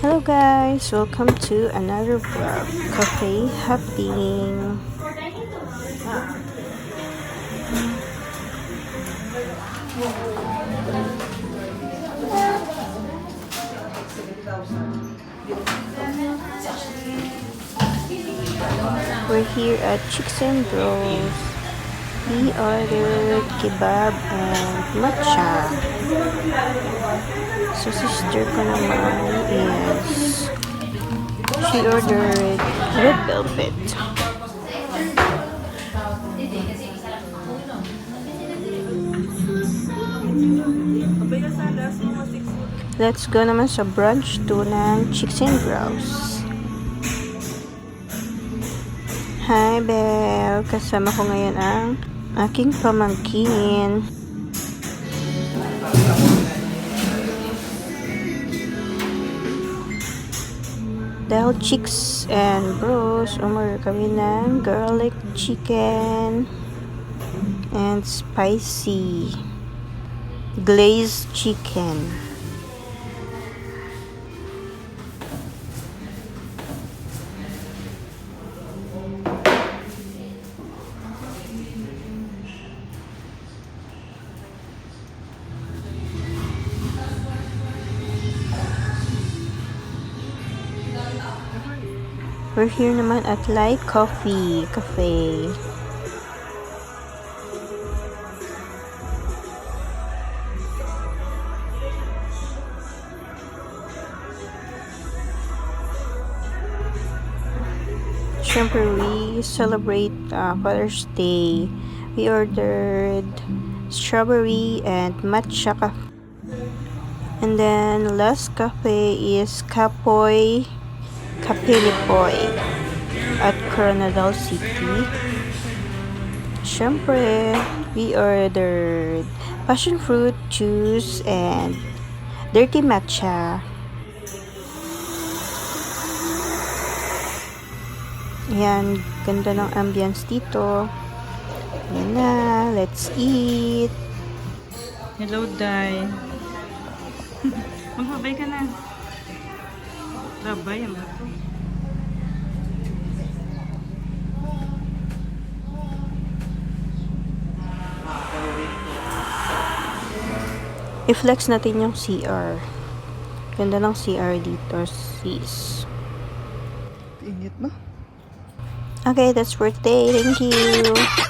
Hello guys, welcome to another vlog. Cafe hopping. We're here at Chicks and Bros. We ordered kebab and matcha. So sister ko naman is she ordered red velvet. Let's go naman sa brunch to ng Chicks and Bros. Hi Belle! Kasama ko ngayon ang aking pamangkin. Dahil Chicks and Bros, umorder kami ng garlic chicken and spicy glazed chicken. We're here naman at Light Coffee Cafe. Siyempre, we celebrate Father's Day. We ordered strawberry and matcha cafe. And then last cafe is Kapoy Kapilipoy at Coronadal City. Siyempre, we ordered passion fruit juice and dirty matcha. Ayan, ganda ng ambience dito. Ayan na, let's eat. Hello, Day. Magbabay ka na. Babay, ang bato. I-flex natin yung CR. Ganda ng CR dito, sis. Init ba? Okay, that's for today. Thank you.